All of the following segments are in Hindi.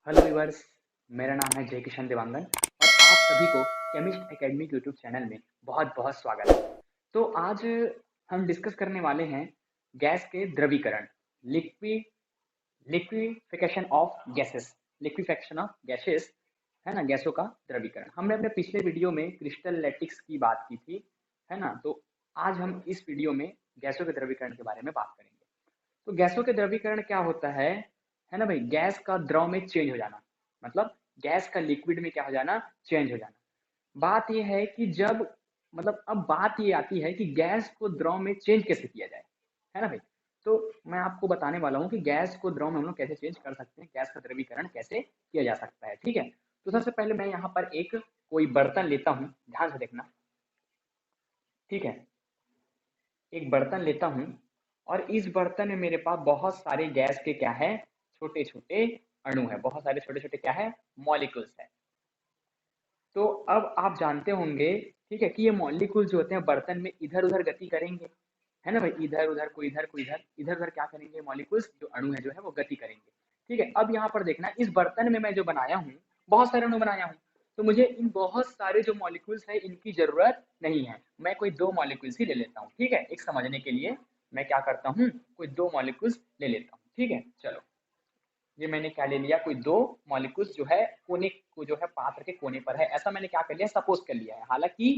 Hello viewers. मेरा नाम है जय किशन देवांगन और आप सभी को केमिस्ट एकेडमी के यूट्यूब चैनल में बहुत बहुत स्वागत है। तो आज हम डिस्कस करने वाले हैं गैस के द्रवीकरण, liquid liquefaction of gases, liquefaction of gases, है ना, गैसों का द्रवीकरण। हमने अपने पिछले वीडियो में क्रिस्टल लैटिक्स की बात की थी, है ना। तो आज हम इस वीडियो में गैसों के द्रवीकरण के बारे में बात करेंगे। तो गैसों के द्रवीकरण क्या होता है ना भाई, गैस का द्रव में चेंज हो जाना, मतलब गैस का लिक्विड में क्या हो जाना, चेंज हो जाना। बात यह है कि जब मतलब अब बात ये आती है कि गैस को द्रव में चेंज कैसे किया जाए, है ना भाई। तो मैं आपको बताने वाला हूँ कि गैस को द्रव में हम लोग कैसे चेंज कर सकते हैं, गैस का द्रवीकरण कैसे किया जा सकता है, ठीक है। तो सबसे पहले मैं यहाँ पर एक कोई बर्तन लेता हूँ, ध्यान से देखना, ठीक है। एक बर्तन लेता हूँ और इस बर्तन में मेरे पास बहुत सारे गैस के क्या है, छोटे छोटे अणु है, बहुत सारे छोटे छोटे क्या है, मॉलिक्यूल्स है। तो अब आप जानते होंगे, ठीक है, कि ये मॉलिक्यूल जो होते हैं बर्तन में इधर उधर गति करेंगे, है ना भाई, इधर उधर कोई इधर कोई इधर, इधर उधर क्या करेंगे, मॉलिक्यूल्स जो अणु है जो है वो गति करेंगे, ठीक है। अब यहाँ पर देखना, इस बर्तन में मैं जो बनाया हूँ, बहुत सारे अणु बनाया हूँ, तो मुझे इन बहुत सारे जो मॉलिक्यूल्स है इनकी जरूरत नहीं है। मैं कोई दो मॉलिक्यूल्स ही ले लेता हूँ, ठीक है, एक समझने के लिए मैं क्या करता हूँ, कोई दो मॉलिक्यूल्स ले लेता हूँ, ठीक है। चलो, ये मैंने क्या ले लिया, कोई दो मॉलिक्यूल्स जो है कोने को जो है पात्र के कोने पर है, ऐसा मैंने क्या कर लिया, सपोज कर लिया है। हालांकि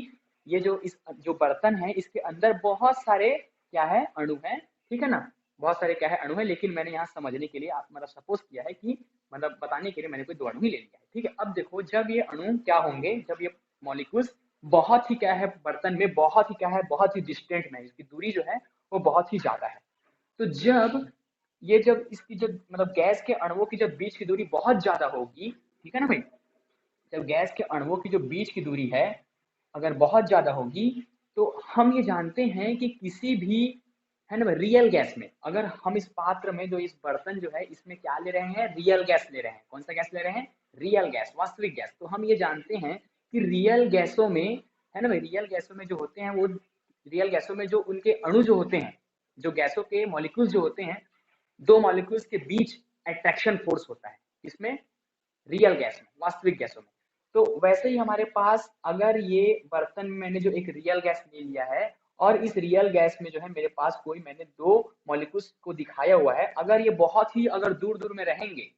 ये जो इस जो बर्तन है इसके अंदर बहुत सारे क्या है, अणु है, ठीक है ना, बहुत सारे क्या है, अणु है, लेकिन मैंने यहाँ समझने के लिए मतलब सपोज किया है कि मतलब बताने के लिए मैंने कोई दो अणु ही ले लिया है, ठीक है। अब देखो, जब ये अणु क्या होंगे, जब ये मॉलिक्यूल्स बहुत ही क्या है, बर्तन में बहुत ही क्या है, बहुत ही डिस्टेंट में, इसकी दूरी जो है वो बहुत ही ज्यादा है। तो जब इसकी जब मतलब गैस के अणुओं की जब बीच की दूरी बहुत ज्यादा होगी, ठीक है ना भाई, जब गैस के अणुओं की जो बीच की दूरी है अगर बहुत ज्यादा होगी, तो हम ये जानते हैं कि किसी भी, है ना भाई, रियल गैस में, अगर हम इस पात्र में जो इस बर्तन जो है इसमें क्या ले रहे हैं, रियल गैस ले रहे हैं, कौन सा गैस ले रहे हैं, रियल गैस, वास्तविक गैस, तो हम ये जानते हैं कि रियल गैसों में, है ना भाई, रियल गैसों में जो होते हैं वो, रियल गैसों में जो उनके अणु जो होते हैं, जो गैसों के मॉलिक्यूल्स जो होते हैं, दो मॉलिक्यूल्स के बीच अट्रैक्शन फोर्स होता है, इसमें रियल गैस में, वास्तविक गैसों में। तो वैसे ही हमारे पास अगर ये बर्तन में मैंने जो एक रियल गैस ले लिया है और इस रियल गैस में जो है मेरे पास कोई मैंने दो मॉलिक्यूल्स को दिखाया हुआ है, अगर ये बहुत ही अगर दूर दूर में रहेंगे,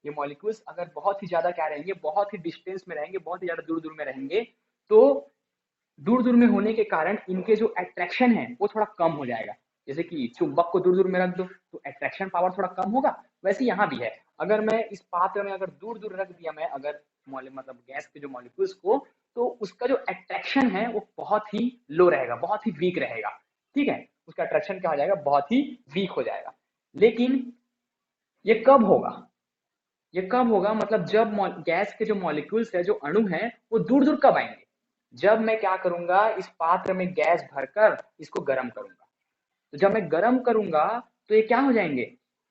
ये मॉलिक्यूल्स अगर बहुत ही ज्यादा क्या रहेंगे, बहुत ही डिस्टेंस में रहेंगे, बहुत ही ज्यादा दूर दूर में रहेंगे, तो दूर दूर में होने के कारण इनके जो अट्रैक्शन है वो थोड़ा कम हो जाएगा। जैसे कि चुंबक को दूर दूर में रख दो तो अट्रैक्शन पावर थोड़ा कम होगा, वैसे यहाँ भी है। अगर मैं इस पात्र में अगर दूर दूर रख दिया मैं, अगर मतलब गैस के जो मॉलिक्यूल्स को, तो उसका जो अट्रैक्शन है वो बहुत ही लो रहेगा, बहुत ही वीक रहेगा, ठीक है, उसका अट्रैक्शन क्या हो जाएगा, बहुत ही वीक हो जाएगा। लेकिन ये कब होगा, ये कब होगा, मतलब जब गैस के जो मॉलिक्यूल्स है, जो अणु है, वो दूर दूर कब आएंगे, जब मैं क्या करूंगा, इस पात्र में गैस भरकर इसको गर्म करूंगा। तो जब मैं गर्म करूंगा तो ये क्या हो जाएंगे,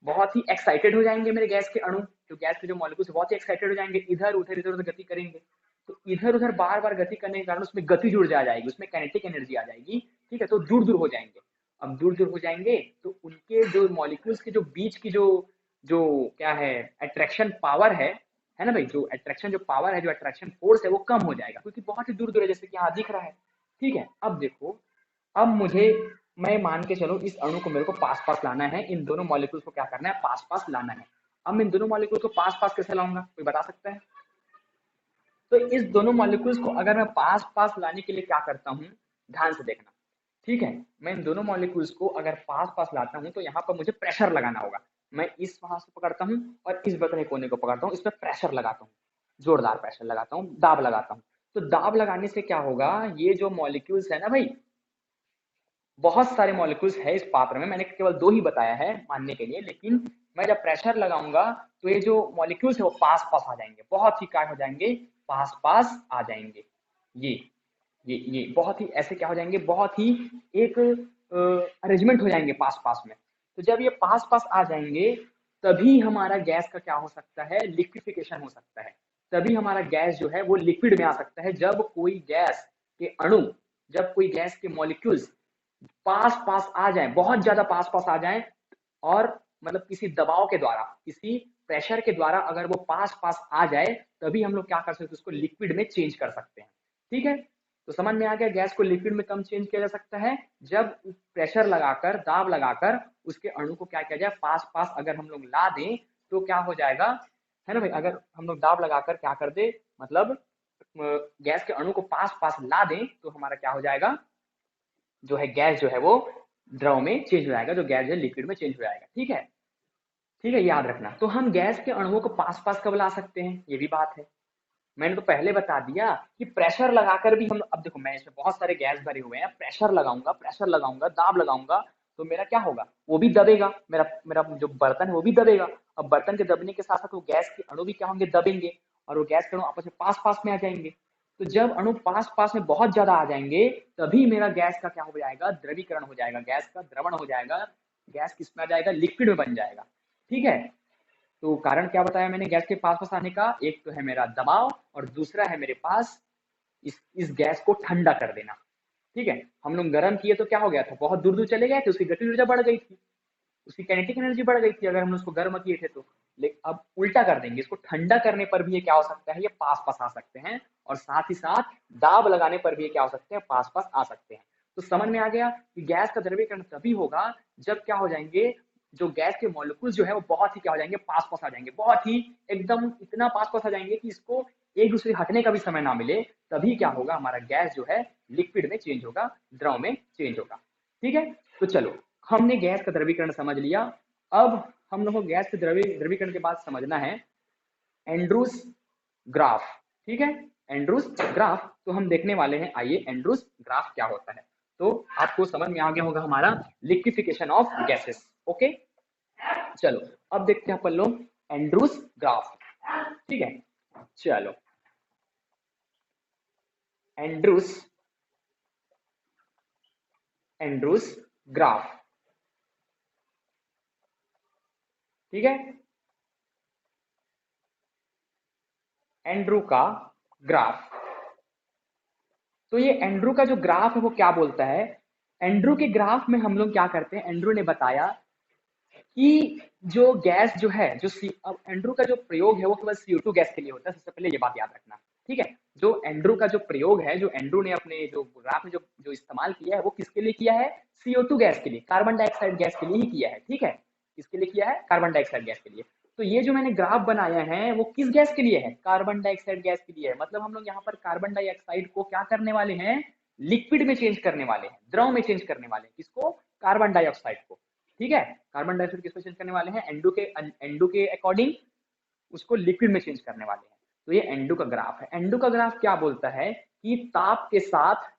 बहुत ही एक्साइटेड हो जाएंगे, मेरे गैस के अणु, जो गैस के जो मॉलिक्यूल्स बहुत ही एक्साइटेड हो जाएंगे, इधर उधर गति करेंगे। तो इधर उधर बार बार गति करने के कारण उसमें गति जुड़ जा जाएगी, उसमें काइनेटिक एनर्जी आ जाएगी, ठीक है। तो दूर दूर हो जाएंगे। अब दूर दूर हो जाएंगे तो उनके जो मॉलिक्यूल्स के जो बीच की जो जो क्या है, अट्रैक्शन पावर है ना भाई, जो अट्रैक्शन जो पावर है, जो अट्रैक्शन फोर्स है वो कम हो जाएगा, क्योंकि बहुत ही दूर दूर है, जैसे कि यहाँ दिख रहा है, ठीक है। अब देखो, अब मुझे, मैं मान के चलो इस अणु को मेरे को पास पास लाना है, इन दोनों मॉलिक्यूल्स को क्या करना है, पास पास लाना है। अब मैं इन दोनों मॉलिक्यूल्स को पास पास कैसे लाऊंगा, कोई बता सकता है। तो इस दोनों मॉलिक्यूल्स को अगर मैं पास पास लाने के लिए क्या करता हूँ, ध्यान से देखना, ठीक है। मैं इन दोनों मॉलिक्यूल्स को अगर पास पास लाता हूँ तो यहाँ पर मुझे प्रेशर लगाना होगा। मैं इस वहां से पकड़ता हूँ और इस बतरे कोने को पकड़ता हूँ, इसमें प्रेशर लगाता हूँ, जोरदार प्रेशर लगाता हूँ, दाब लगाता हूँ। तो दाब लगाने से क्या होगा, ये जो मॉलिक्यूल्स है ना भाई, बहुत सारे मॉलिक्यूल्स है इस पात्र में, मैंने केवल दो ही बताया है मानने के लिए, लेकिन मैं जब प्रेशर लगाऊंगा तो ये जो मॉलिक्यूल्स है वो पास पास आ जाएंगे, बहुत ही क्या हो जाएंगे, पास पास आ जाएंगे। ये ये बहुत ही ऐसे क्या हो जाएंगे, बहुत ही एक अरेंजमेंट हो जाएंगे पास पास में। तो जब ये पास पास आ जाएंगे तभी हमारा गैस का क्या हो सकता है, लिक्विफिकेशन हो सकता है। तभी हमारा गैस जो है वो लिक्विड में आ सकता है, जब कोई गैस के अणु, जब कोई गैस के मॉलिक्यूल्स पास पास आ जाए, बहुत ज्यादा पास पास आ जाए, और मतलब किसी दबाव के द्वारा, किसी प्रेशर के द्वारा अगर वो पास पास आ जाए तभी हम लोग क्या कर सकते हैं, उसको लिक्विड में चेंज कर सकते हैं। ठीक है, तो समझ में आ गया, गैस को लिक्विड में कम चेंज किया जा सकता है जब प्रेशर लगाकर, दाब लगाकर उसके अणु को क्या किया जाए, पास पास अगर हम लोग ला दें तो क्या हो जाएगा, है ना भाई, अगर हम लोग दाब लगाकर क्या कर दे, मतलब गैस के अणु को पास पास ला दें तो हमारा क्या हो जाएगा, जो है गैस जो है वो द्रव में चेंज हो जाएगा, जो गैस जो है लिक्विड में चेंज हो जाएगा। ठीक है, ठीक है, याद रखना। तो हम गैस के अणुओं को पास पास कब ला सकते हैं, ये भी बात है। मैंने तो पहले बता दिया कि प्रेशर लगाकर भी हम, अब देखो मैं इसमें बहुत सारे गैस भरे हुए हैं, प्रेशर लगाऊंगा, दाब लगाऊंगा, तो मेरा क्या होगा, वो भी दबेगा, मेरा मेरा जो बर्तन है वो भी दबेगा। अब बर्तन के दबने के साथ साथ वो गैस के अणु भी क्या होंगे, दबेंगे, और वो गैस के अणु आपस में पास पास में आ जाएंगे। तो जब अणु पास पास में बहुत ज्यादा आ जाएंगे तभी मेरा गैस का क्या हो जाएगा, द्रवीकरण हो जाएगा, गैस का द्रवण हो जाएगा, गैस किस में आ जाएगा, लिक्विड में बन जाएगा। ठीक है, तो कारण क्या बताया मैंने गैस के पास पास आने का, एक तो है मेरा दबाव और दूसरा है मेरे पास इस गैस को ठंडा कर देना। ठीक है, हम लोग गर्म किए तो क्या हो गया था, बहुत दूर दूर चले गए थे, उसकी गतिज ऊर्जा बढ़ गई थी, उसकी काइनेटिक एनर्जी बढ़ गई थी अगर हम उसको गर्म किए थे तो। लेकिन अब उल्टा कर देंगे, इसको ठंडा करने पर भी ये क्या हो सकता है, ये पास पास आ सकते हैं, और साथ ही साथ दाब लगाने पर भी ये क्या हो सकते हैं, पास पास आ सकते हैं। तो समझ में आ गया कि गैस का द्रवीकरण तभी होगा जब क्या हो जाएंगे, जो गैस के मॉलिक्यूल्स जो है वो बहुत ही क्या हो जाएंगे, पास पास आ जाएंगे, बहुत ही एकदम इतना पास पास आ जाएंगे कि इसको एक दूसरे हटने का भी समय ना मिले, तभी क्या होगा, हमारा गैस जो है लिक्विड में चेंज होगा, द्रव में चेंज होगा। ठीक है, तो चलो हमने गैस का द्रवीकरण समझ लिया। अब हम लोग को गैस के द्रवीकरण के बाद समझना है एंड्रूस ग्राफ। ठीक है, एंड्रूस ग्राफ तो हम देखने वाले हैं, आइए एंड्रूस ग्राफ क्या होता है। तो आपको समझ में आ गया होगा हमारा लिक्विफिकेशन ऑफ गैसेस। ओके, चलो अब देखते हैं अपन लोग एंड्रूस ग्राफ। ठीक है, चलो एंड्रूस एंड्रूस ग्राफ। ठीक है, एंड्रू का ग्राफ। तो ये एंड्रू का जो ग्राफ है वो क्या बोलता है, एंड्रू के ग्राफ में हम लोग क्या करते हैं, एंड्रू ने बताया कि जो गैस जो है, जो अब एंड्रू का जो प्रयोग है वो केवल CO2 गैस के लिए होता है, सबसे पहले ये बात याद रखना। ठीक है, जो एंड्रू का जो प्रयोग है, जो एंड्रू ने अपने जो ग्राफ में जो जो इस्तेमाल किया है वो किसके लिए किया है, CO2 गैस के लिए, कार्बन डाइऑक्साइड गैस के लिए ही किया है। ठीक है, किसके लिए किया है, कार्बन डाइऑक्साइड गैस के लिए। तो ये जो मैंने ग्राफ बनाया है वो किस गैस के लिए है, कार्बन डाइऑक्साइड गैस के लिए है। मतलब हम लोग यहाँ पर कार्बन डाइऑक्साइड को क्या करने वाले हैं, लिक्विड में चेंज करने वाले हैं, द्रव में चेंज करने वाले हैं, किसको, कार्बन डाइऑक्साइड को। ठीक है, कार्बन डाइऑक्साइड किसमें चेंज करने वाले हैं, एंडू के अकॉर्डिंग उसको लिक्विड में चेंज करने वाले हैं। तो ये एंडू का ग्राफ है। एंडू का ग्राफ क्या बोलता है कि ताप के साथ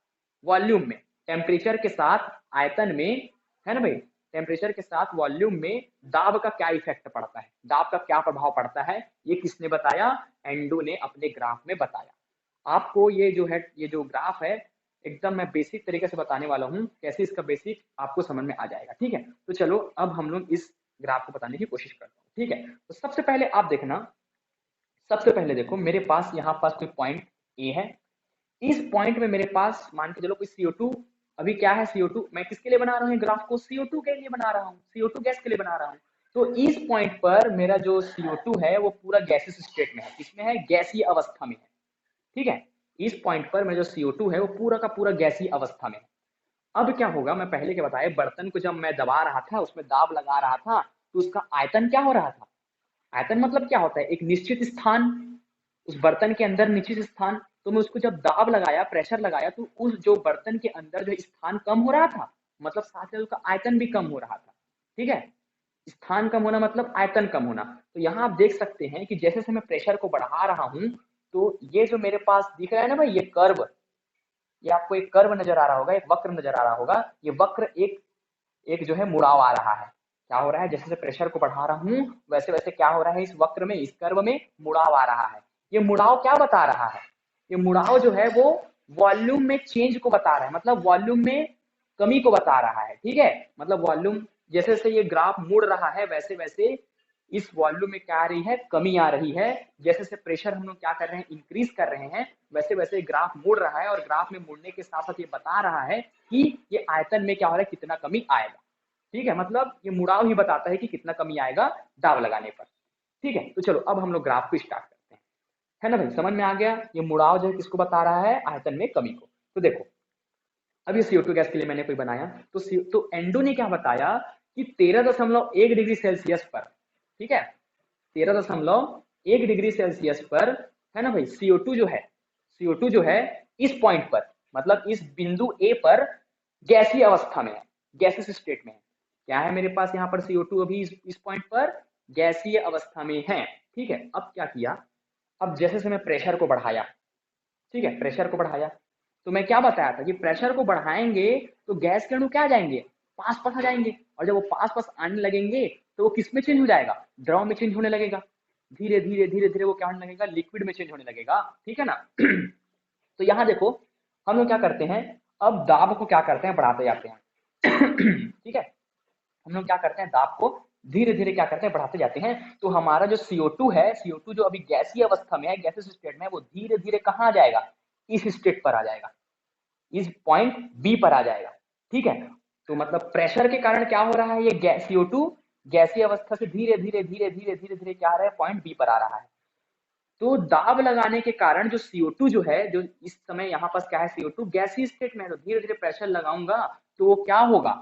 वॉल्यूम में, टेम्परेचर के साथ आयतन में, है ना भाई, टेम्परेचर के साथ वॉल्यूम में दाब का क्या इफेक्ट पड़ता है, दाब का क्या प्रभाव पड़ता है, ये किसने बताया, एंडू ने अपने ग्राफ में बताया। आपको ये जो है, ये जो ग्राफ है एकदम मैं बेसिक तरीके से बताने वाला हूँ, कैसे इसका बेसिक आपको समझ में आ जाएगा। ठीक है, तो चलो अब हम लोग इस ग्राफ को बताने की कोशिश करते हैं। ठीक है, तो सबसे पहले आप देखना, सबसे पहले देखो मेरे पास यहाँ पास कोई पॉइंट ए है, इस पॉइंट में मेरे पास मान के चलो कोई CO2, अभी क्या है CO2, मैं किसके लिए बना रहा हूँ ग्राफ को, CO2 के लिए बना रहा हूँ, CO2 गैस के लिए बना रहा हूँ। तो इस पॉइंट पर मेरा जो CO2 है वो पूरा गैसियस स्टेट में है, किसमें है, गैसीय अवस्था में है। ठीक है, इस पॉइंट पर मेरा जो CO2 है वो पूरा का पूरा गैसीय अवस्था में है। अब क्या होगा, मैं पहले के बताया, बर्तन को जब मैं दबा रहा था, उसमें दाब लगा रहा था, तो उसका आयतन क्या हो रहा था, आयतन मतलब क्या होता है, एक निश्चित स्थान, उस बर्तन के अंदर निश्चित स्थान। तो मैं उसको जब दाब लगाया, प्रेशर लगाया, तो उस जो बर्तन के अंदर जो स्थान कम हो रहा था, मतलब साथ में उसका आयतन भी कम हो रहा था। ठीक है, स्थान कम होना मतलब आयतन कम होना। तो यहाँ आप देख सकते हैं कि जैसे जैसे मैं प्रेशर को बढ़ा रहा हूँ, तो ये जो मेरे पास दिख रहा है ना भाई, ये कर्व, ये आपको एक कर्व नजर आ रहा होगा, एक वक्र नजर आ रहा होगा, ये वक्र एक एक जो है मुड़ाव आ रहा है। क्या हो रहा है, जैसे जैसे प्रेशर को बढ़ा रहा हूँ वैसे वैसे क्या हो रहा है, इस वक्र में, इस कर्व में मुड़ाव आ रहा है। ये मुड़ाव क्या बता रहा है, ये मुड़ाव जो है वो वॉल्यूम में चेंज को बता रहा है, मतलब वॉल्यूम में कमी को बता रहा है। ठीक है, मतलब वॉल्यूम जैसे जैसे ये ग्राफ मुड़ रहा है वैसे वैसे इस वॉल्यूम में क्या आ रही है, कमी आ रही है। जैसे जैसे प्रेशर हम लोग क्या कर रहे हैं, इंक्रीज कर रहे हैं, वैसे वैसे ग्राफ मुड़ रहा है, और ग्राफ में मुड़ने के साथ साथ ये बता रहा है कि ये आयतन में क्या हो रहा है, कितना कमी आएगा। ठीक है, मतलब ये मुड़ाव ही बताता है कि कितना कमी आएगा दाब लगाने पर। ठीक है, तो चलो अब हम लोग ग्राफ को स्टार्ट करते हैं, है ना भाई, समझ में आ गया। ये मुड़ाव जो है किसको बता रहा है, आयतन में कमी को। तो देखो अब ये CO2 गैस के लिए मैंने कोई बनाया, तो एंडो ने क्या बताया कि 13.1 डिग्री सेल्सियस पर, ठीक है, 13.1 डिग्री सेल्सियस पर, है ना भाई, CO2 जो है इस पॉइंट पर, मतलब इस बिंदु ए पर गैसीय अवस्था में है, गैसेस स्टेट में है। क्या है मेरे पास यहाँ पर, CO2 अभी इस पॉइंट पर गैसीय अवस्था में है। ठीक है, अब क्या किया, अब जैसे से मैं प्रेशर को बढ़ाया, ठीक है, प्रेशर को बढ़ाया, तो मैं क्या बताया था कि प्रेशर को बढ़ाएंगे तो गैस के अणु क्या आ जाएंगे, पास पास आ जाएंगे, और जब वो पास पास आने लगेंगे तो वो किस में चेंज हो जाएगा, द्रव में चेंज होने लगेगा, धीरे धीरे धीरे धीरे वो क्या होने लगेगा, लिक्विड में चेंज होने लगेगा, ठीक है ना। तो यहाँ देखो हम लोग क्या करते हैं, अब दाब को क्या करते हैं, बढ़ाते जाते हैं। ठीक है, हम लोग क्या करते हैं, दाब को धीरे धीरे क्या करते हैं, बढ़ाते जाते हैं। तो हमारा जो CO2 है, CO2 जो अभी गैसीय अवस्था में है, गैसेस स्टेट में है, वो धीरे धीरे कहाँ आ जाएगा, इस स्टेट पर आ जाएगा, इस पॉइंट बी पर आ जाएगा। ठीक है, तो मतलब प्रेशर के कारण क्या हो रहा है, ये CO2 गैसीय अवस्था से धीरे धीरे धीरे धीरे धीरे धीरे क्या आ रहा है, पॉइंट बी पर आ रहा है। तो दाब लगाने के कारण जो CO2 जो है, जो इस समय यहाँ पास क्या है, CO2 गैसीय स्टेट में है, तो धीरे धीरे प्रेशर लगाऊंगा तो वो क्या होगा,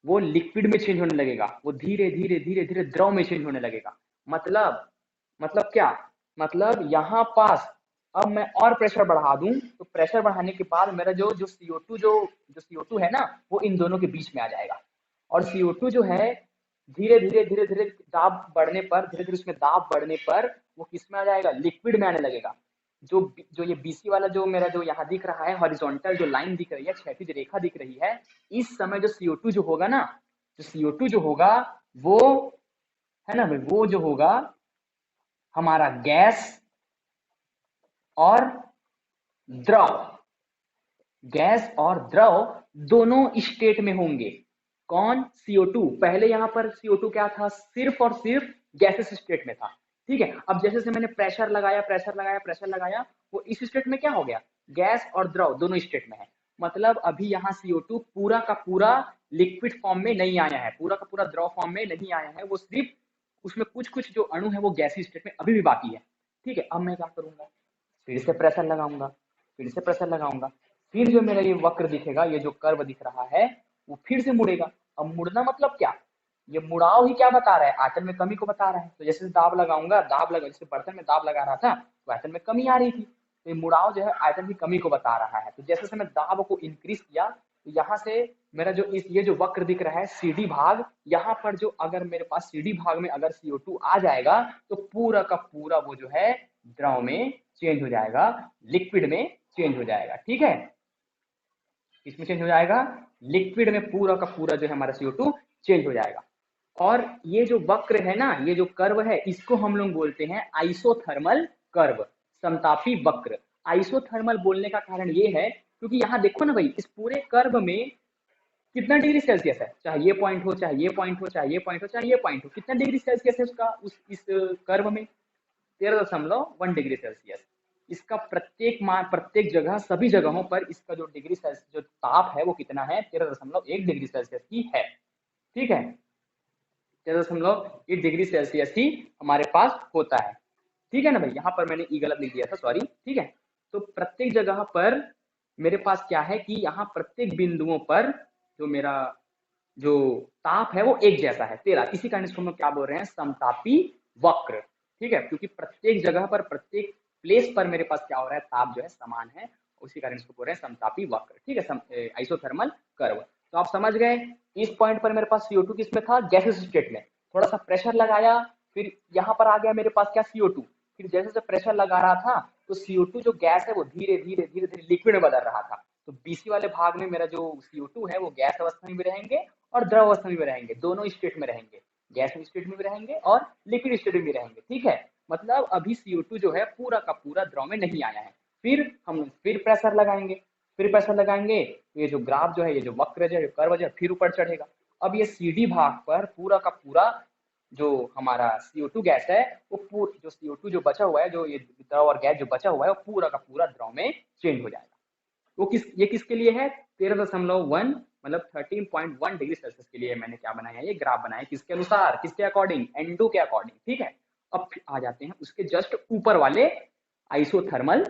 वो लिक्विड में चेंज होने लगेगा, वो धीरे धीरे धीरे धीरे द्रव में चेंज होने लगेगा। मतलब क्या, मतलब यहाँ पास अब मैं और प्रेशर बढ़ा दूं, तो प्रेशर बढ़ाने के बाद मेरा जो जो CO2 जो CO2 है ना, वो इन दोनों के बीच में आ जाएगा। और CO2 जो है धीरे धीरे धीरे धीरे दाब बढ़ने पर, धीरे धीरे उसमें दाब बढ़ने पर वो किस में आ जाएगा, लिक्विड में आने लगेगा। जो जो ये BC वाला जो मेरा जो यहाँ दिख रहा है, हॉरिजॉन्टल जो लाइन दिख रही है, क्षैतिज रेखा दिख रही है, इस समय जो CO2 जो होगा ना, जो CO2 जो होगा वो, है ना भाई, वो जो होगा हमारा गैस और द्रव, गैस और द्रव दोनों स्टेट में होंगे। कौन, CO2, पहले यहां पर CO2 क्या था, सिर्फ और सिर्फ गैसेस स्टेट में था। ठीक है, अब जैसे से मैंने प्रेशर लगाया प्रेशर लगाया प्रेशर लगाया, वो इस स्टेट में क्या हो गया, गैस और द्रव दोनों स्टेट में है। मतलब अभी यहाँ CO2 पूरा का पूरा लिक्विड फॉर्म में नहीं आया है, पूरा का पूरा द्रव फॉर्म में नहीं आया है, वो सिर्फ उसमें कुछ कुछ जो अणु है वो गैसी स्टेट में अभी भी बाकी है। ठीक है, अब मैं क्या करूंगा, फिर से प्रेशर लगाऊंगा, फिर से प्रेशर लगाऊंगा, फिर जो मेरा ये वक्र दिखेगा, ये जो कर्व दिख रहा है, वो फिर से मुड़ेगा। अब मुड़ना मतलब क्या, ये मुड़ाव ही क्या बता रहा है, आयतन में कमी को बता रहा है। तो जैसे दाब लगाऊंगा, दाब लगा, जैसे बर्तन में दाब लगा रहा था तो आयतन में कमी आ रही थी, तो ये मुड़ाव जो है आयतन की कमी को बता रहा है। तो जैसे से मैं दाब को इंक्रीज किया, तो यहाँ से मेरा जो ये जो वक्र दिख रहा है CD भाग, यहाँ पर जो अगर मेरे पास CD भाग में अगर CO2 आ जाएगा तो पूरा का पूरा वो जो है द्रव में चेंज हो जाएगा, लिक्विड में चेंज हो जाएगा। ठीक है, किसमें चेंज हो जाएगा, लिक्विड में पूरा का पूरा जो है हमारा CO2 चेंज हो जाएगा। और ये जो वक्र है ना, ये जो कर्व है, इसको हम लोग बोलते हैं आइसोथर्मल कर्व, समतापी वक्र। आइसोथर्मल बोलने का कारण ये है क्योंकि यहाँ देखो ना भाई, इस पूरे कर्व में कितना डिग्री सेल्सियस है, चाहे ये पॉइंट हो, चाहे ये पॉइंट हो, चाहे ये पॉइंट हो, चाहे ये पॉइंट हो, कितना डिग्री सेल्सियस है उसका, इस कर्व में 13.1 डिग्री सेल्सियस। इसका प्रत्येक जगह, सभी जगहों पर इसका जो डिग्री सेल्सियस जो ताप है वो कितना है, 13.1 डिग्री सेल्सियस ही है। ठीक है, 13.1 डिग्री सेल्सियस ही हमारे पास होता है। ठीक है ना भाई, यहाँ पर मैंने ई गलत लिख दिया था, सॉरी। ठीक है, तो प्रत्येक जगह पर मेरे पास क्या है कि यहाँ प्रत्येक बिंदुओं पर जो मेरा जो ताप है वो एक जैसा है 13, इसी कारण इसको हम लोग क्या बोल रहे हैं, समतापी वक्र। ठीक है, क्योंकि प्रत्येक जगह पर, प्रत्येक प्लेस पर मेरे पास क्या हो रहा है, ताप जो है समान है, उसी कारण इसको बोल रहे हैं समतापी वक्र। ठीक है, आइसोथर्मल कर्व। तो आप समझ गए, इस पॉइंट पर मेरे पास CO2 किस में था, गैसेस स्टेट में, थोड़ा सा प्रेशर लगाया, फिर यहाँ पर आ गया मेरे पास क्या, CO2, फिर जैसे जैसे प्रेशर लगा रहा था तो CO2 जो गैस है वो धीरे धीरे धीरे धीरे लिक्विड में बदल रहा था। तो BC वाले भाग में मेरा जो CO2 है वो गैस अवस्था में भी रहेंगे और द्रव अवस्था में भी रहेंगे, दोनों स्टेट में रहेंगे, गैस स्टेट में भी रहेंगे और लिक्विड स्टेट में भी रहेंगे। ठीक है, मतलब अभी CO2 जो है पूरा का पूरा द्रव में नहीं आया है। फिर हम फिर प्रेशर लगाएंगे, फिर प्रेशर लगाएंगे, ये जो ग्राफ जो है, ये जो वक्र जो कर्व जो है फिर ऊपर चढ़ेगा। अब ये CD भाग पर पूरा का पूरा जो हमारा CO2 गैस है, वो जो CO2 जो बचा हुआ है, जो ये द्रव और गैस जो बचा हुआ है, वो पूरा का पूरा द्रव में चेंज हो जाएगा। वो ये किसके लिए है, 13.1 मतलब 13.1 डिग्री सेल्सियस के लिए मैंने क्या बनाया, ये ग्राफ बनाया, किसके अनुसार, किसके अकॉर्डिंग, एंडो के अकॉर्डिंग। ठीक है, अब फिर आ जाते हैं उसके जस्ट ऊपर वाले आइसोथर्मल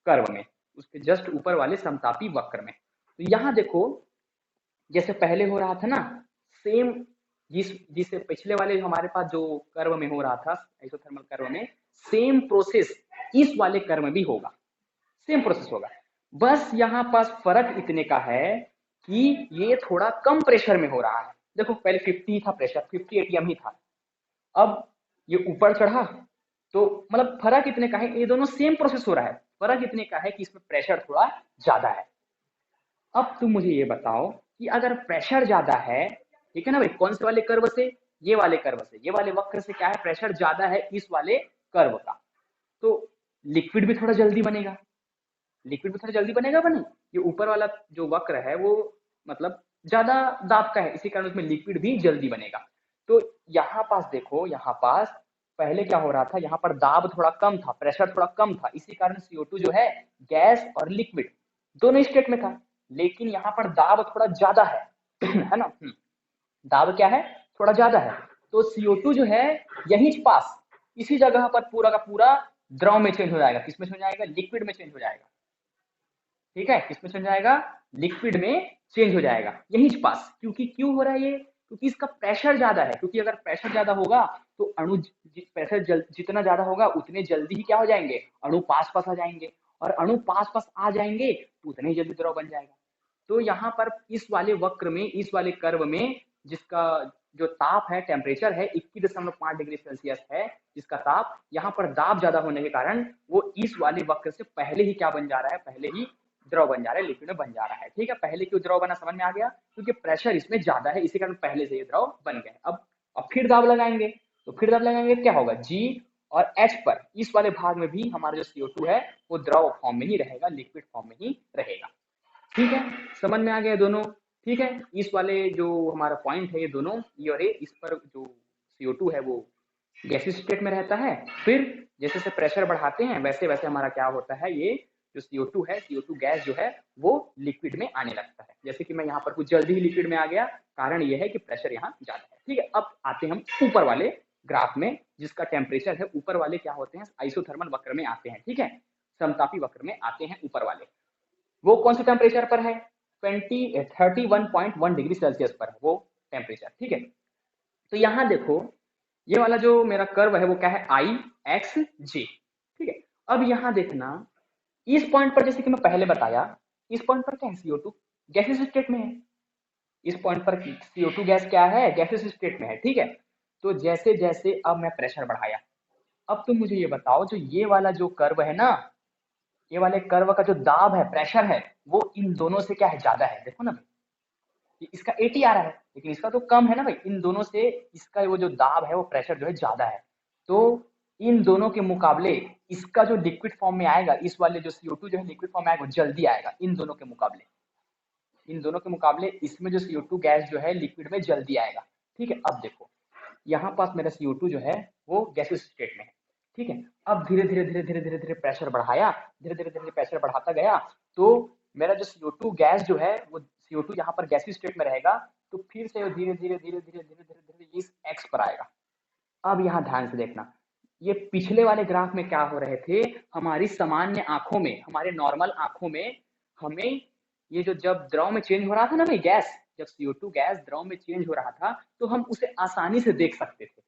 कर्व में, उसके जस्ट ऊपर वाले समतापी वक्र में। तो यहाँ देखो जैसे पहले हो रहा था ना, सेम जिसे पिछले वाले हमारे पास जो कर्व में हो रहा था आइसोथर्मल कर्व में, सेम प्रोसेस इस वाले कर्व में भी होगा, सेम प्रोसेस होगा। बस यहाँ पास फर्क इतने का है कि ये थोड़ा कम प्रेशर में हो रहा है। देखो पहले 50 था प्रेशर, 50 एटीएम ही था, अब ये ऊपर चढ़ा, तो मतलब फर्क इतने का है, ये दोनों सेम प्रोसेस हो रहा है, फर्क इतने का है कि इसमें प्रेशर थोड़ा ज्यादा है। अब तुम मुझे ये बताओ कि अगर प्रेशर ज्यादा है, ठीक है ना भाई, कौन से वाले कर्व से, ये वाले कर्व से, ये वाले वक्र से क्या है, प्रेशर ज्यादा है इस वाले कर्व का, तो लिक्विड भी थोड़ा जल्दी बनेगा, लिक्विड भी थोड़ा जल्दी बनेगा बनी, ये ऊपर वाला जो वक्र है वो मतलब ज्यादा दाब का है, इसी कारण उसमें लिक्विड भी जल्दी बनेगा। तो यहाँ पास देखो, यहाँ पास पहले क्या हो रहा था, यहाँ पर दाब थोड़ा कम था, प्रेशर थोड़ा कम था, इसी कारण CO2 जो है गैस और लिक्विड दोनों स्टेट में था, लेकिन यहाँ पर दाब थोड़ा ज्यादा है है ना, दाब क्या है, थोड़ा ज्यादा है, तो CO2 जो है यहीं पास इसी जगह पर पूरा का पूरा द्रव में चेंज हो जाएगा, किसमें चेंज हो जाएगा, लिक्विड में चेंज हो जाएगा, ठीक है, किसमें चेंज हो जाएगा, लिक्विड में चेंज हो जाएगा यहीं पास। क्योंकि क्यों हो रहा है ये, क्योंकि इसका प्रेशर ज्यादा है, क्योंकि अगर प्रेशर ज्यादा होगा तो अणु प्रेशर जितना ज्यादा होगा उतने जल्दी ही क्या हो जाएंगे, अणु पास पास आ जाएंगे, और अणु पास पास आ जाएंगे तो उतने ही जल्दी द्रव बन जाएगा। तो यहाँ पर इस वाले वक्र में, इस वाले कर्व में, जिसका जो ताप है, टेम्परेचर है 21.5 डिग्री सेल्सियस है, जिसका ताप, यहाँ पर दाब ज्यादा होने के कारण वो इस वाले वक्र से पहले ही क्या बन जा रहा है, पहले ही द्रव बन जा रहा है, लिक्विड में बन जा रहा है, ठीक है। पहले क्यों द्रव बना समझ में आ गया, क्योंकि प्रेशर इसमें ज्यादा है, इसी कारण पहले से ये द्रव बन गए। अब फिर दाब लगाएंगे, तो फिर दाब लगाएंगे क्या होगा, G और H पर इस वाले भाग में भी हमारा जो CO2 है वो द्रव फॉर्म में ही रहेगा, लिक्विड फॉर्म में ही रहेगा, ठीक है। समझ में आ गया दोनों, ठीक है। इस वाले जो हमारा पॉइंट है ये दोनों, ये और ये, इस पर जो CO2 है वो गैसीय स्टेट में रहता है, फिर जैसे जैसे प्रेशर बढ़ाते हैं वैसे वैसे हमारा क्या होता है, ये जो CO2 है, CO2 गैस जो है वो लिक्विड में आने लगता है। जैसे कि मैं यहाँ पर कुछ जल्दी ही लिक्विड में आ गया, कारण ये है कि प्रेशर यहाँ ज्यादा है, ठीक है। अब आते हैं हम ऊपर वाले ग्राफ में, जिसका टेम्परेचर है, ऊपर वाले क्या होते हैं, आइसोथर्मल वक्र में आते हैं, ठीक है, समतापी वक्र में आते हैं ऊपर वाले। वो कौन से टेम्परेचर पर है, 31.1 डिग्री सेल्सियस पर है वो टेम्परेचर, ठीक है। तो यहाँ देखो ये वाला जो मेरा कर्व है वो क्या है, IXJ, ठीक है। अब यहाँ देखना इस पॉइंट पर, जैसे कि मैं पहले बताया, इस पॉइंट पर क्या है, CO2 गैसेस स्टेट में है, इस पॉइंट पर CO2 गैस क्या है, गैसेस स्टेट में है, ठीक है। तो जैसे जैसे अब मैं प्रेशर बढ़ाया, अब तुम मुझे ये बताओ, जो ये वाला जो कर्व है ना, ये वाले कर्व का जो दाब है, प्रेशर है, वो इन दोनों से क्या है, ज्यादा है, देखो ना भाई, इसका 80 आ रहा है लेकिन इसका तो कम है ना भाई, इन दोनों से इसका वो जो दाब है वो प्रेशर जो है ज्यादा है, तो इन दोनों के मुकाबले इसका जो लिक्विड फॉर्म में आएगा, इस वाले जो CO2 जो है लिक्विड फॉर्म में आएगा वो जल्दी आएगा, इन दोनों के मुकाबले, इन दोनों के मुकाबले इसमें जो CO2 गैस जो है लिक्विड में जल्दी आएगा, ठीक है। अब देखो यहाँ पास मेरा CO2 जो है वो गैसेस स्टेट में है, ठीक है। अब धीरे धीरे धीरे धीरे धीरे धीरे प्रेशर बढ़ाया, धीरे धीरे धीरे प्रेशर बढ़ाता गया, तो मेरा जो CO2 गैस जो है वो CO2 यहाँ पर गैसीय स्टेट में रहेगा, तो फिर से धीरे धीरे धीरे धीरे धीरे धीरे धीरे इस X पर आएगा। अब यहाँ ध्यान से देखना, ये पिछले वाले ग्राफ में क्या हो रहे थे, हमारी सामान्य आंखों में, हमारे नॉर्मल आंखों में हमें ये जो जब द्रव में चेंज हो रहा था ना भाई गैस, जब CO2 गैस द्रव में चेंज हो रहा था तो हम उसे आसानी से देख सकते थे,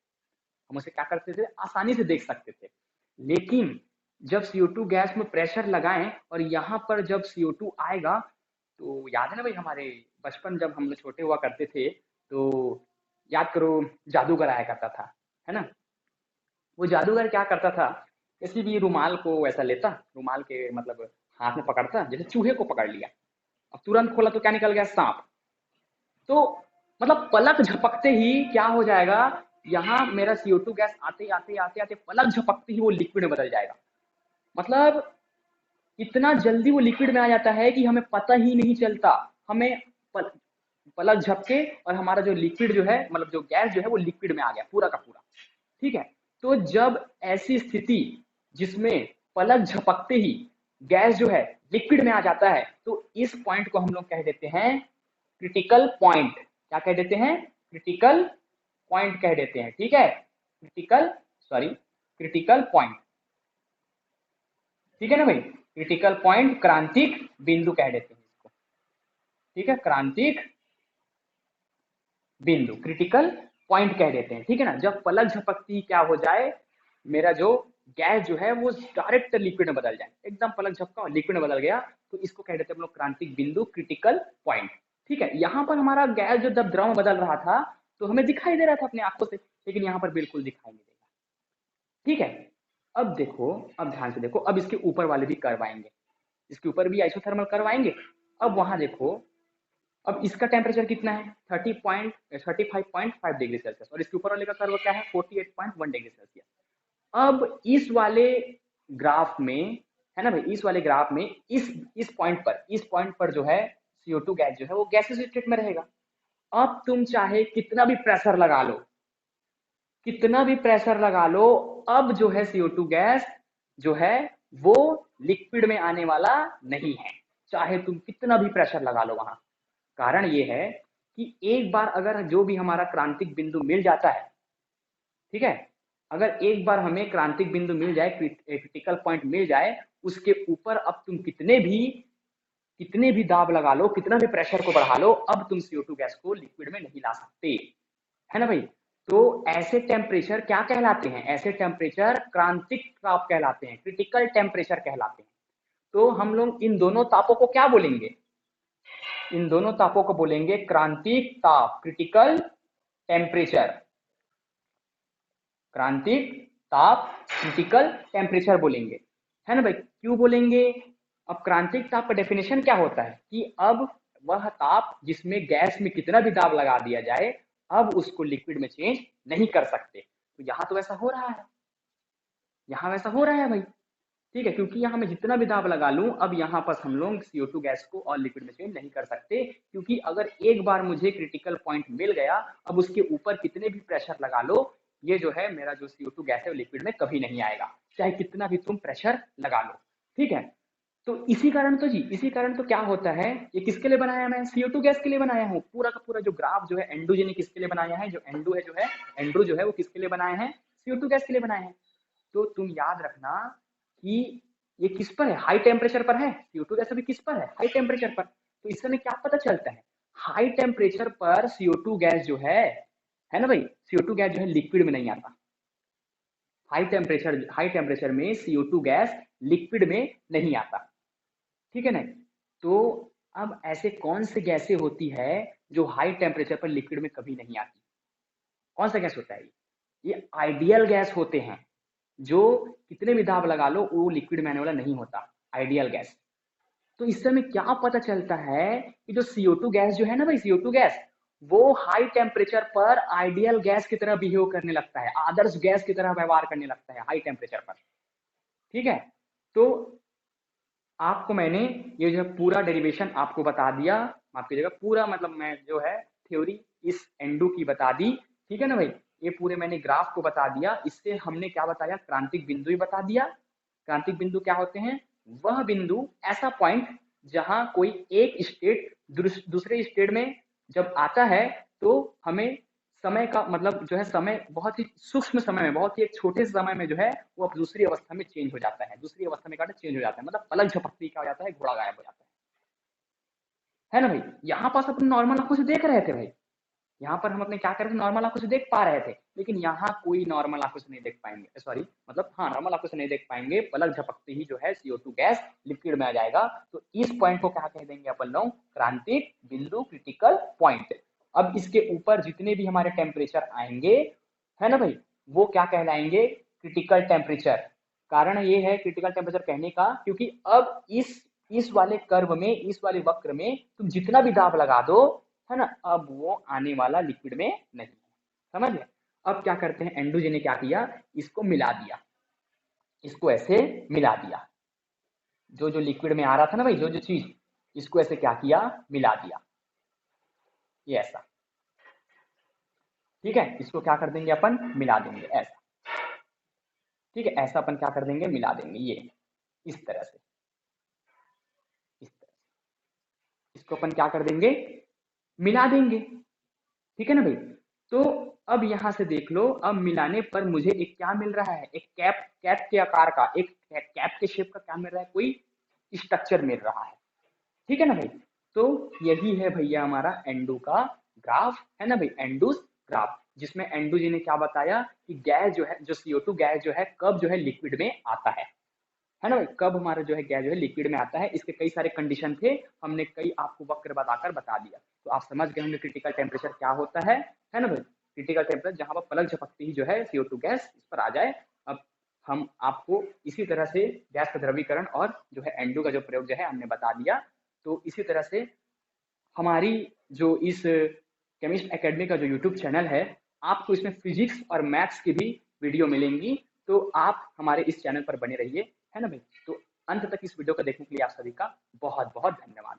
हम उसे क्या करते थे, आसानी से देख सकते थे। लेकिन जब CO2 गैस में प्रेशर लगाएं और यहाँ पर जब CO2 आएगा, तो याद है ना भाई हमारे बचपन जब हम लोग छोटे हुआ करते थे, तो याद करो जादूगर आया करता था, है ना। वो जादूगर क्या करता था, किसी भी रुमाल को ऐसा लेता, रुमाल के मतलब हाथ में पकड़ता, जैसे चूहे को पकड़ लिया, अब तुरंत खोला तो क्या निकल गया, सांप। तो मतलब पलक झपकते ही क्या हो जाएगा, यहाँ मेरा CO2 गैस आते आते आते आते पलक झपकते ही वो लिक्विड में बदल जाएगा, मतलब इतना जल्दी वो लिक्विड में आ जाता है कि हमें पता ही नहीं चलता, हमें पलक झपके और हमारा जो लिक्विड जो है, मतलब जो गैस जो है वो लिक्विड में आ गया पूरा का पूरा, ठीक है। तो जब ऐसी स्थिति जिसमें पलक झपकते ही गैस जो है लिक्विड में आ जाता है, तो इस पॉइंट को हम लोग कह देते हैं क्रिटिकल पॉइंट, क्या कह देते हैं, क्रिटिकल पॉइंट कह देते हैं, ठीक है, क्रिटिकल, सॉरी, क्रिटिकल पॉइंट, ठीक है ना भाई। क्रिटिकल पॉइंट, क्रांतिक बिंदु कह देते हैं इसको, ठीक है, क्रांतिक बिंदु, क्रिटिकल पॉइंट कह देते हैं, ठीक है ना। जब पलक झपकती क्या हो जाए, मेरा जो गैस जो है वो डायरेक्ट लिक्विड में बदल जाए, एकदम पलक झपका और लिक्विड में बदल गया, तो इसको कह देते हैं हम लोग क्रांतिक बिंदु, क्रिटिकल पॉइंट, ठीक है। यहाँ पर हमारा गैस जो जब द्रव में बदल रहा था तो हमें दिखाई दे रहा था अपनी आंखों से, लेकिन यहाँ पर बिल्कुल दिखाई नहीं देगा, ठीक है। अब देखो, अब ध्यान से देखो, अब इसके ऊपर वाले भी कर्व आएंगे, इसके ऊपर भी आइसोथर्मल कर्व आएंगे। अब वहां देखो, अब इसका टेम्परेचर कितना है, 35.5 डिग्री सेल्सियस, और इसके ऊपर वाले का कर्व क्या है, 48.1 डिग्री सेल्सियस। अब इस वाले ग्राफ में, है ना भाई, इस वाले ग्राफ में इस पॉइंट पर जो है CO2 गैस जो है वो गैसेस स्टेट में रहेगा। अब तुम चाहे कितना भी प्रेशर लगा लो, कितना भी प्रेशर लगा लो, अब जो है CO2 गैस जो है वो लिक्विड में आने वाला नहीं है, चाहे तुम कितना भी प्रेशर लगा लो वहां। कारण ये है कि एक बार अगर जो भी हमारा क्रांतिक बिंदु मिल जाता है, ठीक है, अगर एक बार हमें क्रांतिक बिंदु मिल जाए, क्रिटिकल पॉइंट मिल जाए, उसके ऊपर अब तुम कितने भी दाब लगा लो, कितना भी प्रेशर को बढ़ा लो, अब तुम CO2 गैस को लिक्विड में नहीं ला सकते, है ना भाई। तो ऐसे टेम्परेचर क्या कहलाते हैं, ऐसे टेम्परेचर क्रांतिक ताप कहलाते हैं, क्रिटिकल टेम्परेचर कहलाते हैं। तो हम लोग इन दोनों तापों को क्या बोलेंगे, इन दोनों तापों को बोलेंगे क्रांतिक ताप, क्रिटिकल टेम्परेचर, क्रांतिक ताप, क्रिटिकल टेम्परेचर बोलेंगे, है ना भाई। क्यों बोलेंगे, अब क्रांतिक ताप का डेफिनेशन क्या होता है कि अब वह ताप जिसमें गैस में कितना भी दाब लगा दिया जाए, अब उसको लिक्विड में चेंज नहीं कर सकते। तो यहाँ तो ऐसा हो रहा है, यहाँ वैसा हो रहा है भाई, ठीक है, क्योंकि यहाँ मैं जितना भी दाब लगा लूं, अब यहाँ पर हम लोग CO2 गैस को और लिक्विड में चेंज नहीं कर सकते, क्योंकि अगर एक बार मुझे क्रिटिकल पॉइंट मिल गया, अब उसके ऊपर कितने भी प्रेशर लगा लो, ये जो है मेरा जो CO2 गैस है वो लिक्विड में कभी नहीं आएगा, चाहे कितना भी तुम प्रेशर लगा लो, ठीक है। तो इसी कारण तो जी, इसी कारण तो क्या होता है, ये किसके लिए बनाया, मैं CO2 गैस के लिए बनाया हूँ, पूरा का पूरा जो ग्राफ जो है एंडू जी ने किसके लिए बनाया है, जो एंडू है जो है, एंड्रू जो है वो किसके लिए बनाए हैं, CO2 गैस के लिए बनाए हैं। तो तुम याद रखना कि ये किस पर है, हाई टेम्परेचर पर है, CO2 गैस अभी किस पर है, हाई टेम्परेचर पर। तो इससे हमें क्या पता चलता है, हाई टेम्परेचर पर CO2 गैस जो है ना भाई, CO2 गैस जो है लिक्विड में नहीं आता, हाई टेम्परेचर में CO2 गैस लिक्विड में नहीं आता, ठीक है ना। तो अब ऐसे कौन से गैसें होती है जो हाई टेम्परेचर पर लिक्विड में कभी नहीं आती, कौन सा गैस होता है ये आइडियल गैस होते हैं, जो कितने भी दाब लगा लो वो लिक्विड में आने वाला नहीं होता, आइडियल गैस। तो इससे हमें क्या पता चलता है कि जो CO2 गैस जो है ना भाई, CO2 गैस वो हाई टेम्परेचर पर आइडियल गैस की तरह बिहेव करने लगता है, आदर्श गैस की तरह व्यवहार करने लगता है हाई टेम्परेचर पर, ठीक है। तो आपको मैंने ये जो है पूरा डेरिवेशन आपको बता दिया, माफ कीजिएगा, पूरा मतलब मैं जो है थ्योरी इस एंडू की बता दी, ठीक है ना भाई। ये पूरे मैंने ग्राफ को बता दिया, इससे हमने क्या बताया, क्रांतिक बिंदु ही बता दिया। क्रांतिक बिंदु क्या होते हैं, वह बिंदु, ऐसा पॉइंट जहां कोई एक स्टेट दूसरे स्टेट में जब आता है तो हमें समय का मतलब जो है, समय बहुत ही सूक्ष्म समय में, बहुत ही एक छोटे समय में जो है वो अब दूसरी अवस्था में चेंज हो जाता है, दूसरी अवस्था में चेंज हो जाता है, मतलब पलक झपकती क्या हो जाता है, घोड़ा गायब हो जाता है ना भाई। यहाँ पास अपन नॉर्मल आंखों से देख रहे थे भाई, यहाँ पर हम अपने क्या कर रहे थे, नॉर्मल आंखों से देख पा रहे थे, लेकिन यहाँ कोई नॉर्मल आंखों से नहीं देख पाएंगे, सॉरी मतलब हाँ नॉर्मल आंखों से नहीं देख पाएंगे, पलक झपकते ही जो है CO2 गैस लिक्विड में आ जाएगा। तो इस पॉइंट को क्या कह देंगे अपन लोग, क्रांतिक बिंदु, क्रिटिकल पॉइंट। अब इसके ऊपर जितने भी हमारे टेम्परेचर आएंगे, है ना भाई, वो क्या कहलाएंगे, क्रिटिकल टेम्परेचर। कारण ये है क्रिटिकल टेम्परेचर कहने का, क्योंकि अब इस वाले कर्व में, इस वाले वक्र में तुम जितना भी दाब लगा दो, है ना, अब वो आने वाला लिक्विड में नहीं, समझ गए। अब क्या करते हैं, एंड्रू जी ने क्या किया, इसको मिला दिया, इसको ऐसे मिला दिया, जो जो लिक्विड में आ रहा था ना भाई, जो जो चीज, इसको ऐसे क्या किया, मिला दिया, ये ऐसा, ठीक है। इसको क्या कर देंगे अपन, मिला देंगे ऐसा, ठीक है, ऐसा अपन क्या कर देंगे, मिला देंगे, ये इस तरह से, इस तरह से इसको अपन क्या कर देंगे, मिला देंगे, ठीक है ना भाई। तो अब यहाँ से देख लो, अब मिलाने पर मुझे एक क्या मिल रहा है, एक कैप कैप के आकार का, एक कैप के शेप का क्या मिल रहा है, कोई स्ट्रक्चर मिल रहा है। ठीक है ना भाई। तो यही है भैया हमारा एंडू का ग्राफ, है ना भाई, एंडूस ग्राफ, जिसमें एंडू जी ने क्या बताया कि गैस जो है, जो CO2 गैस जो है, कब जो है लिक्विड में आता है ना भाई, कब हमारा जो है गैस जो है लिक्विड में आता है। इसके कई सारे कंडीशन थे, हमने कई आपको वक्र बताकर बता दिया। तो आप समझ गए होंगे क्रिटिकल टेम्परेचर क्या होता है ना भाई। क्रिटिकल टेम्परेचर जहां पर पलक झपकती ही जो है CO2 गैस इस पर आ जाए। अब हम आपको इसी तरह से गैस का द्रवीकरण और जो है एंडू का जो प्रयोग जो है हमने बता दिया। तो इसी तरह से हमारी जो इस केमिस्ट एकेडमी का जो यूट्यूब चैनल है, आपको इसमें फिजिक्स और मैथ्स की भी वीडियो मिलेंगी। तो आप हमारे इस चैनल पर बने रहिए, है ना भाई। तो अंत तक इस वीडियो को देखने के लिए आप सभी का बहुत बहुत धन्यवाद।